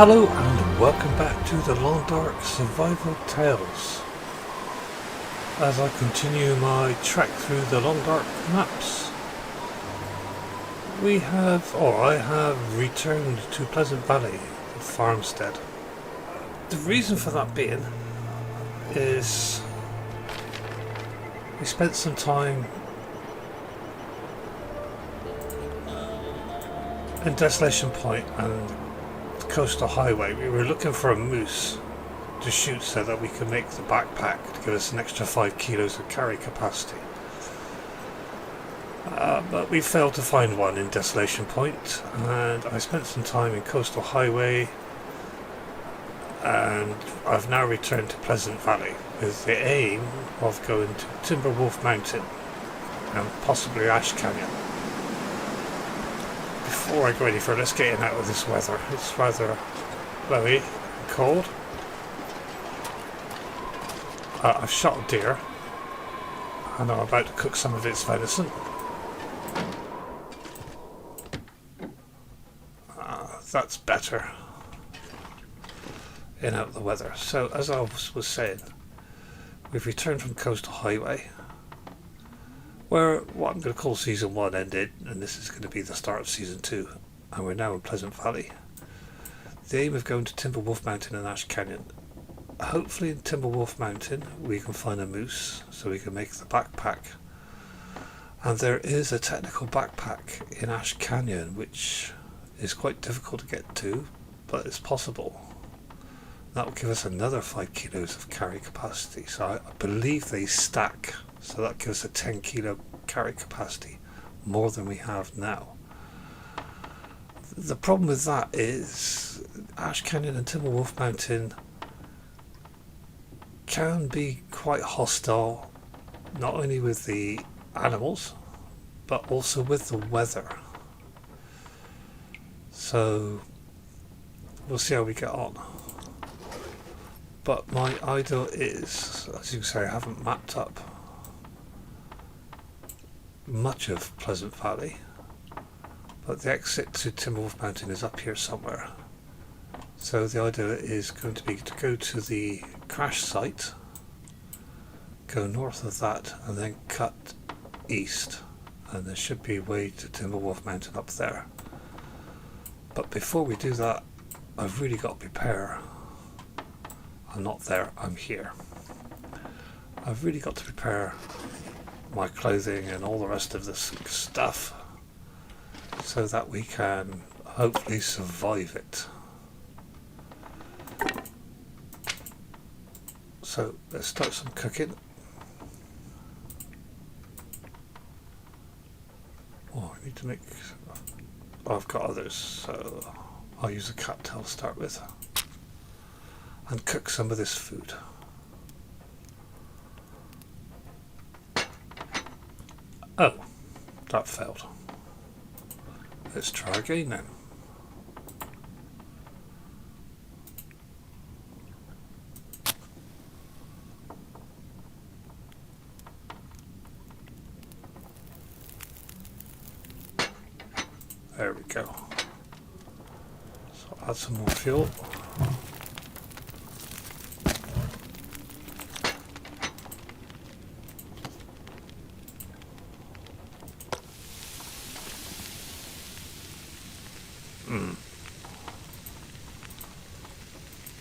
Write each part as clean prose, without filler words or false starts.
Hello and welcome back to the Long Dark Survival Tales. As I continue my trek through the Long Dark maps, I have returned to Pleasant Valley, the farmstead. The reason for that being is we spent some time in Desolation Point and Coastal Highway. We were looking for a moose to shoot so that we could make the backpack to give us an extra 5 kilos of carry capacity. But we failed to find one in Desolation Point, and I spent some time in Coastal Highway, and I've now returned to Pleasant Valley with the aim of going to Timberwolf Mountain and possibly Ash Canyon. Before I go any further, let's get in out of this weather. It's rather blowy and cold. I've shot a deer and I'm about to cook some of its venison. That's better in out of the weather. So as I was saying, we've returned from Coastal Highway, where what I'm going to call Season 1 ended, and this is going to be the start of Season 2, and we're now in Pleasant Valley. The aim of going to Timberwolf Mountain and Ash Canyon. Hopefully in Timberwolf Mountain we can find a moose so we can make the backpack. And there is a technical backpack in Ash Canyon which is quite difficult to get to, but it's possible. That will give us another 5 kilos of carry capacity, so I believe they stack. So that gives us a 10 kilo carry capacity, more than we have now. The problem with that is Ash Canyon and Timberwolf Mountain can be quite hostile, not only with the animals, but also with the weather. So we'll see how we get on. But my idea is, as you can say, I haven't mapped up much of Pleasant Valley, but the exit to Timberwolf Mountain is up here somewhere. So the idea is going to be to go to the crash site, go north of that, and then cut east, and there should be a way to Timberwolf Mountain up there. But before we do that, I've really got to prepare. I'm not there, I'm here. I've really got to prepare my clothing and all the rest of this stuff so that we can hopefully survive it. So let's start some cooking. Oh, I need to make... I've got others, so I'll use a cattail to start with and cook some of this food. Oh, that failed. Let's try again then. There we go. So I'll add some more fuel.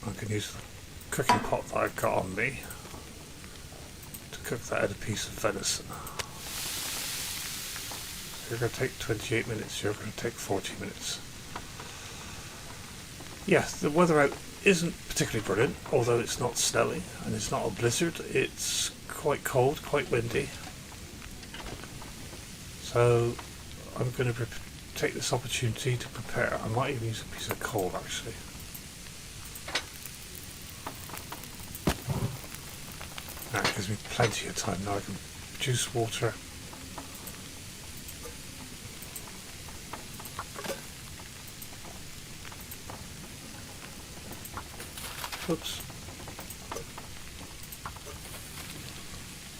I can use the cooking pot that I've got on me to cook that other piece of venison. So you're going to take 28 minutes, you're going to take 40 minutes. Yes, the weather out isn't particularly brilliant, although it's not snowing and it's not a blizzard. It's quite cold, quite windy. So I'm going to take this opportunity to prepare. I might even use a piece of coal actually. That gives me plenty of time now. I can produce water. Oops.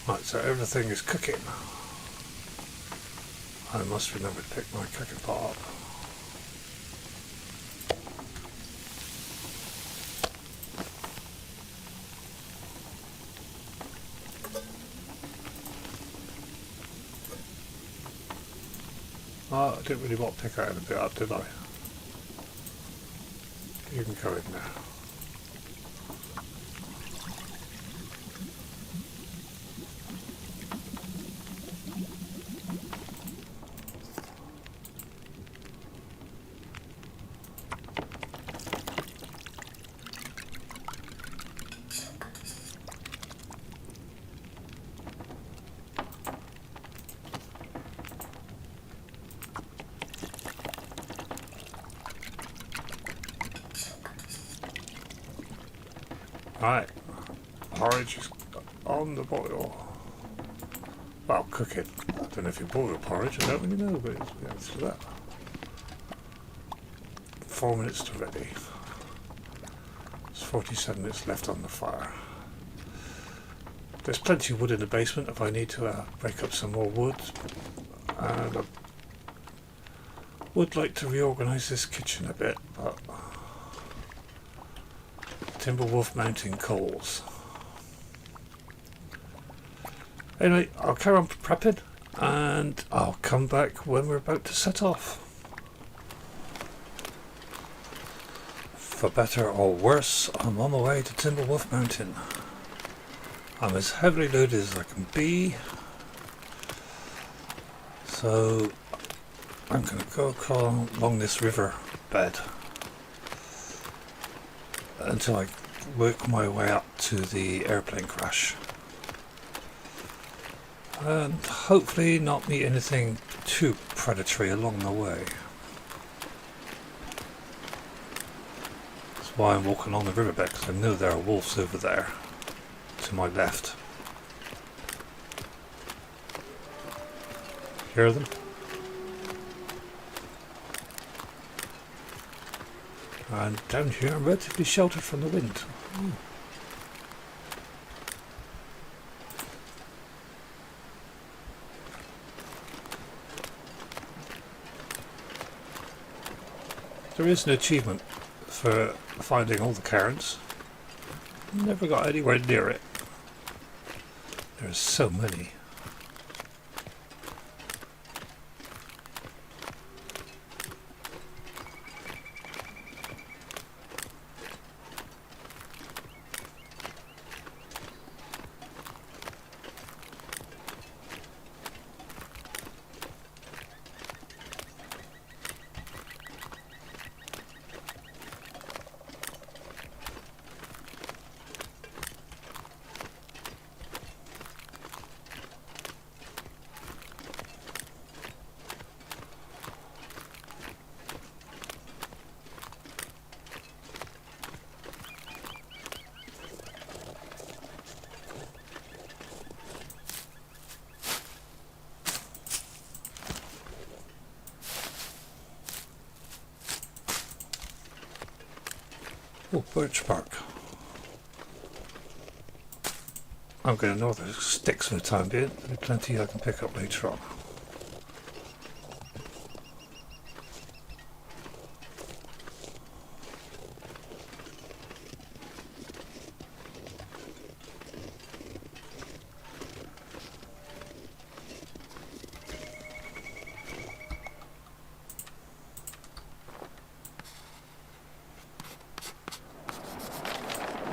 Right, so everything is cooking. I must remember to pick my cooking pot up. Oh, I didn't really want to pick out a bit up, did I? You can go in there. Right, porridge is on the boil. Well, cooking. I don't know if you boil porridge, I don't really know, but it's the answer to that. 4 minutes to ready. There's 47 minutes left on the fire. There's plenty of wood in the basement if I need to break up some more wood. And I would like to reorganise this kitchen a bit, but Timberwolf Mountain coals. Anyway, I'll carry on prepping and I'll come back when we're about to set off. For better or worse, I'm on my way to Timberwolf Mountain. I'm as heavily loaded as I can be, so I'm going to go along this river bed until I work my way up to the airplane crash, and hopefully not meet anything too predatory along the way. That's why I'm walking along the riverbed, because I know there are wolves over there to my left. Hear them? And down here I'm relatively sheltered from the wind. There is an achievement for finding all the cairns. Never got anywhere near it. There's so many. Oh, birch bark. I'm going to ignore the sticks for the time being. There'll be plenty I can pick up later on.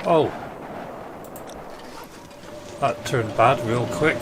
Oh, that turned bad real quick.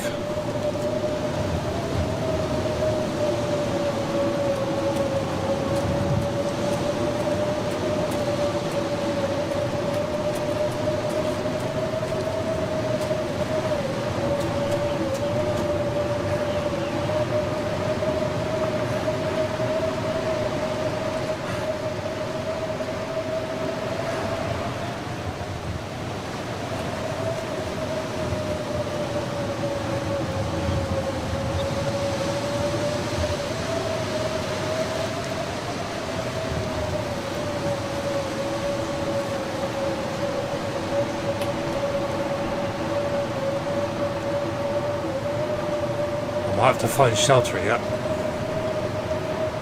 I have to find shelter yet.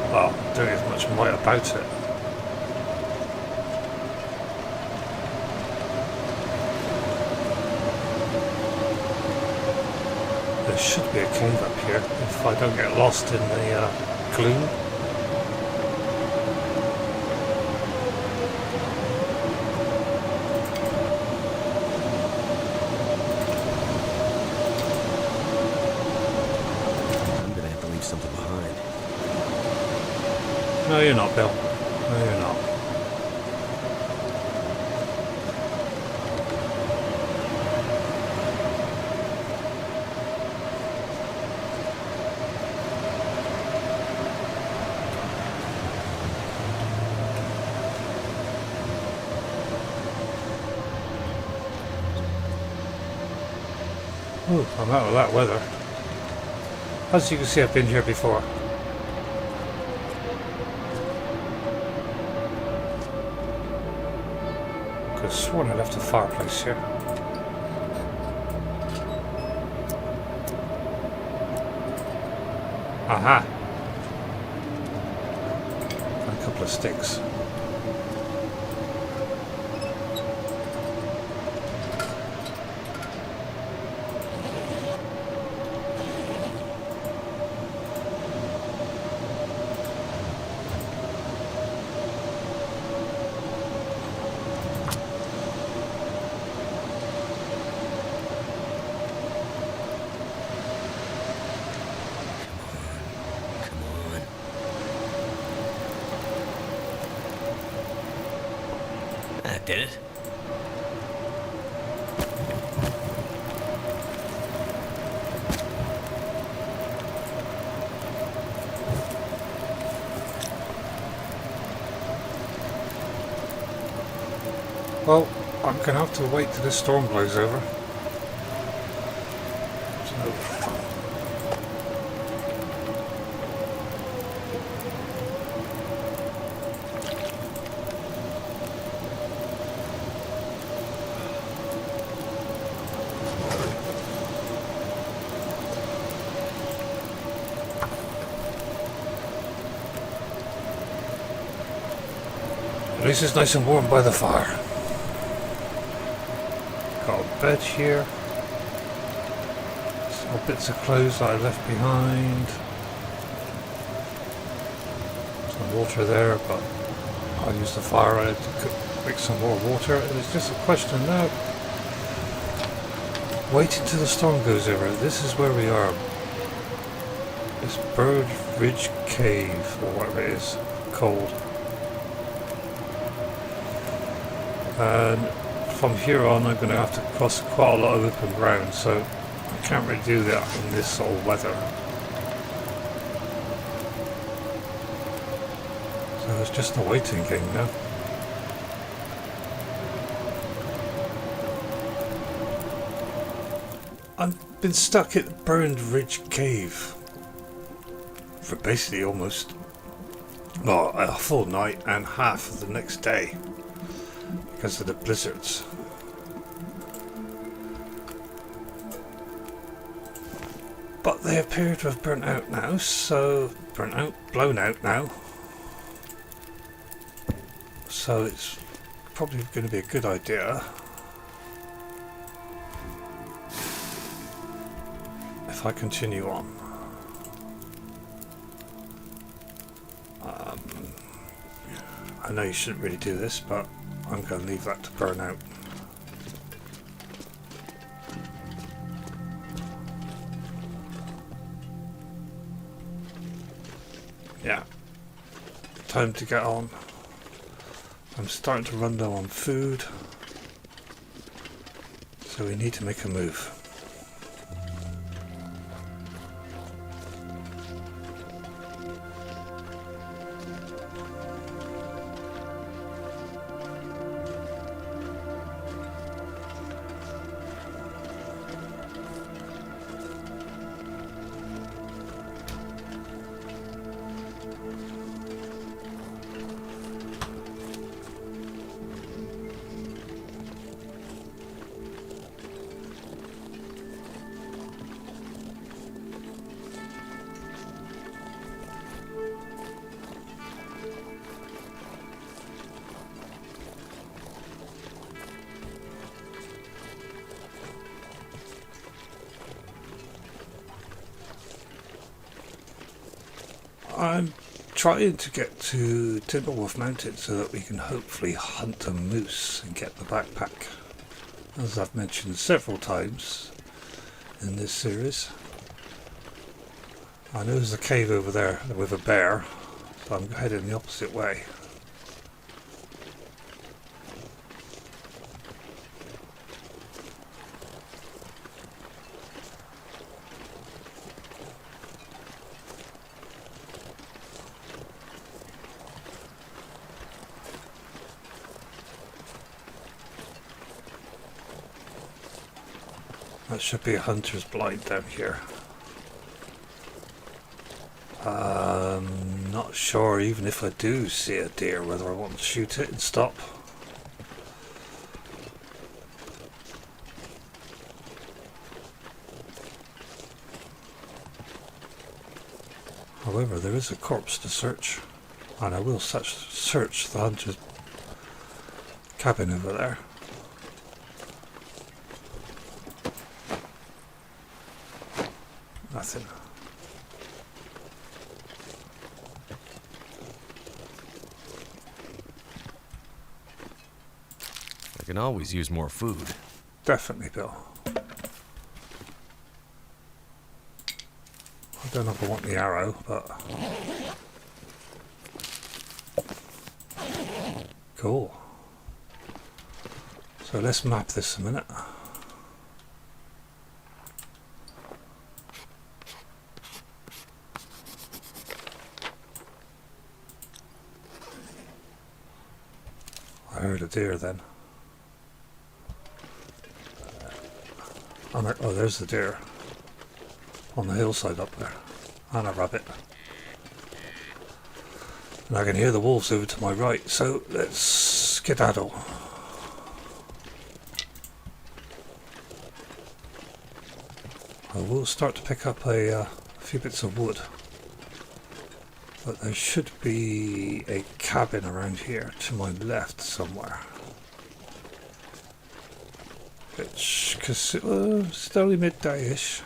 Well, don't get much might about it. There should be a cave up here if I don't get lost in the gloom. I'm gonna have to leave something behind. No, you're not, Bill. No, you're not. Ooh, I'm out of that weather. As you can see, I've been here before. Could have sworn I left the fireplace here. Aha! And a couple of sticks. That did it. Well, I'm going to have to wait till this storm blows over. So, at least it's nice and warm by the fire. Got a bed here. Some bits of clothes that I left behind. Some water there, but I'll use the fire on it to make some more water. It's just a question now. Wait until the storm goes over. This is where we are. This Bird Ridge Cave, or whatever it is called. And from here on I'm going to have to cross quite a lot of open ground, so I can't really do that in this sort of weather. So it's just a waiting game now. I've been stuck at Burned Ridge Cave for basically almost a full night and half of the next day because of the blizzards. But they appear to have burnt out now, blown out now. So it's probably going to be a good idea if I continue on. I know you shouldn't really do this, but I'm going to leave that to burn out. Yeah, time to get on. I'm starting to run low on food, so we need to make a move. I'm trying to get to Timberwolf Mountain so that we can hopefully hunt a moose and get the backpack. As I've mentioned several times in this series. I know there's a cave over there with a bear, so I'm heading the opposite way. That should be a hunter's blind down here. Not sure even if I do see a deer whether I want to shoot it and stop. However, there is a corpse to search, and I will search the hunter's cabin over there. Nothing. I can always use more food. Definitely, Bill. I don't know if I want the arrow, but... Cool. So let's map this a minute. I heard a deer then. Oh, there's the deer. On the hillside up there. And a rabbit. And I can hear the wolves over to my right, so let's skedaddle. I will start to pick up a few bits of wood. But there should be a cabin around here to my left somewhere. Because it's only midday-ish.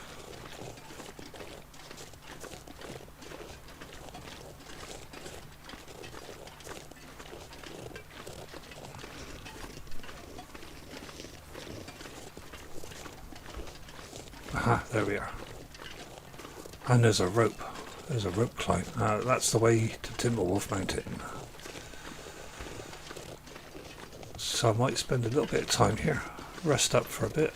Aha, there we are. And there's a rope. There's a rope climb. That's the way to Timberwolf Mountain. So I might spend a little bit of time here. Rest up for a bit.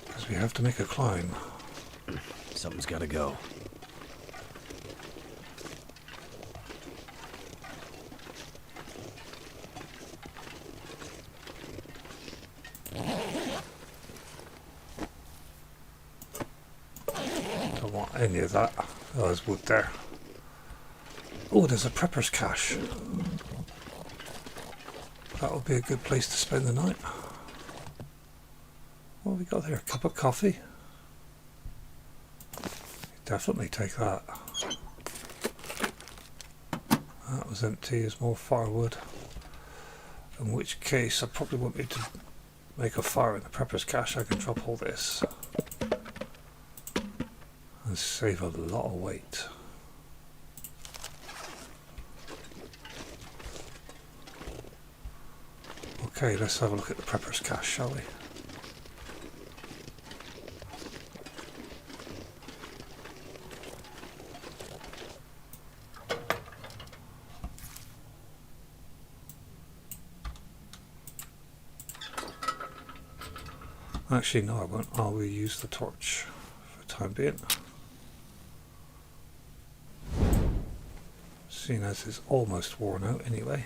Because we have to make a climb. Something's gotta go. Don't want any of that. Oh, there's wood there. Oh, there's a prepper's cache. That would be a good place to spend the night. What have we got there? A cup of coffee? Definitely take that. That was empty. There's more firewood. In which case, I probably won't be able to make a fire in the prepper's cache. I can drop all this. And save a lot of weight. Okay, let's have a look at the prepper's cache, shall we? Actually, no, I won't. I will use the torch for the time being. Seeing as it's almost worn out anyway.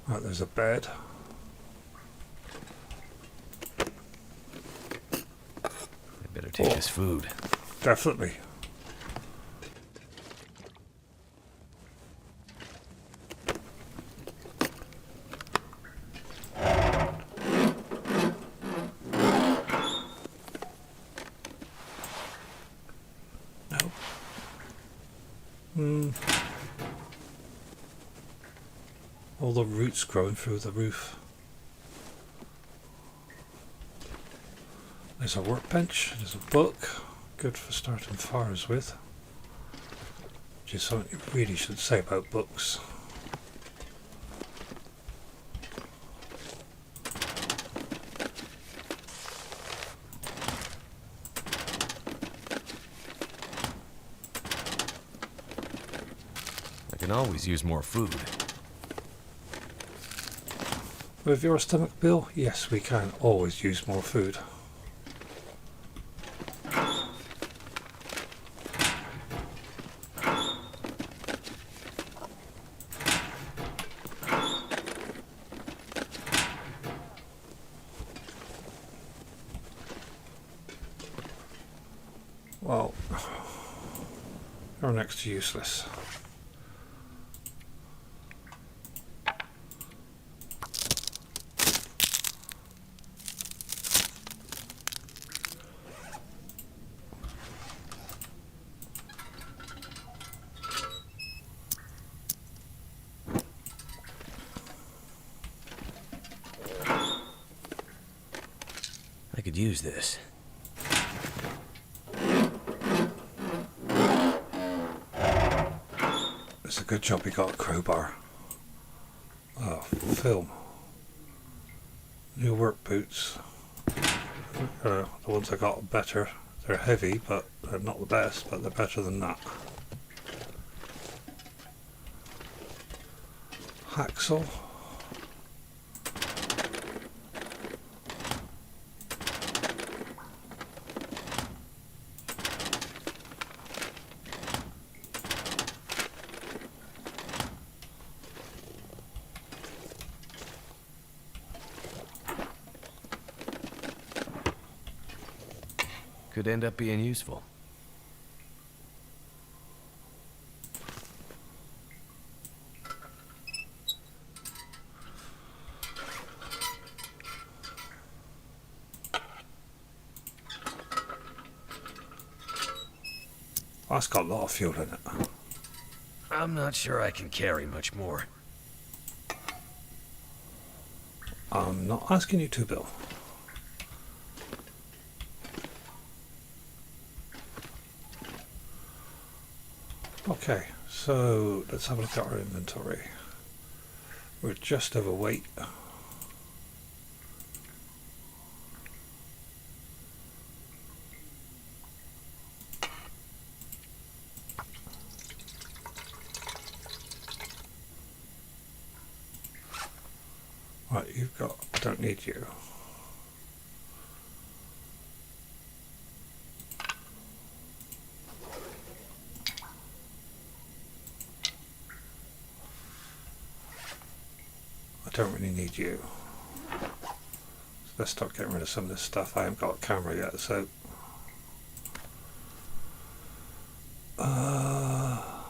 Right, there's a bed. I better take this food. Definitely. All the roots growing through the roof. There's a workbench, there's a book, good for starting fires with. Which is something you really should say about books. I can always use more food. With your stomach, Bill, yes, we can always use more food. Well, you're next to useless. I could use this. It's a good job we got a crowbar. Oh, film. New work boots. The ones I got are better. They're heavy, but they're not the best, but they're better than that. Hacksaw. Could end up being useful. That's got a lot of fuel in it. I'm not sure I can carry much more. I'm not asking you to, Bill. Okay, so let's have a look at our inventory. We're just overweight. Right, you've got, don't need you. I don't really need you. So let's start getting rid of some of this stuff. I haven't got a camera yet, so... oh,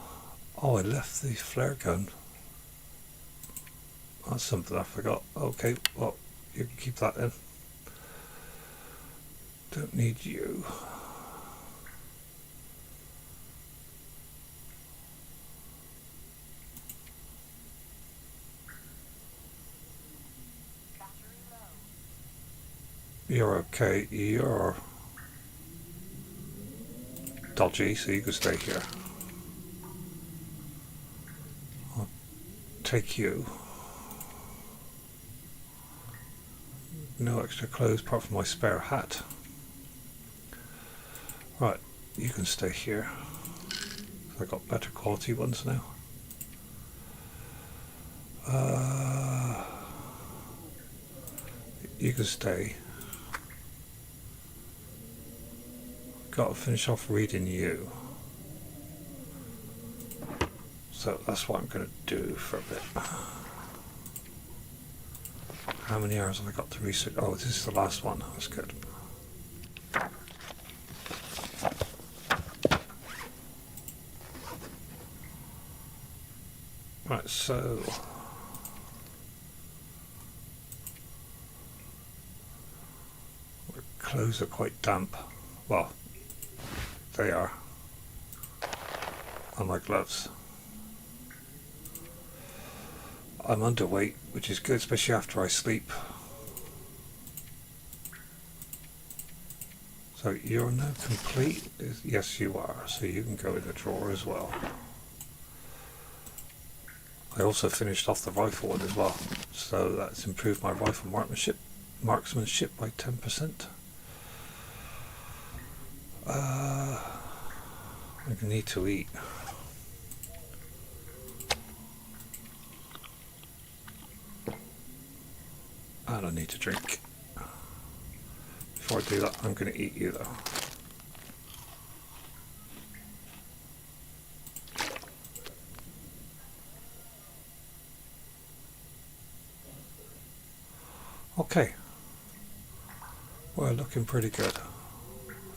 I left the flare gun. That's something I forgot. Okay, well, you can keep that in. Don't need you. You're okay. You're dodgy, so you can stay here. I'll take you. No extra clothes apart from my spare hat. Right, you can stay here. I've got better quality ones now. You can stay. Got to finish off reading you. So that's what I'm going to do for a bit. How many hours have I got to research? Oh, this is the last one. That's good. Right, so... clothes are quite damp. Well, they are. And my gloves. I'm underweight, which is good, especially after I sleep. So you're now complete? Yes, you are. So you can go in the drawer as well. I also finished off the rifle one as well. So that's improved my rifle marksmanship by 10%. I need to eat. And I need to drink. Before I do that, I'm going to eat you though. Okay. We're looking pretty good.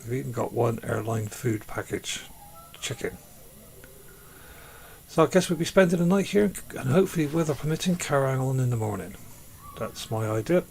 We've even got one airline food package chicken. So I guess we'll be spending the night here and hopefully, weather permitting, carrying on in the morning. That's my idea.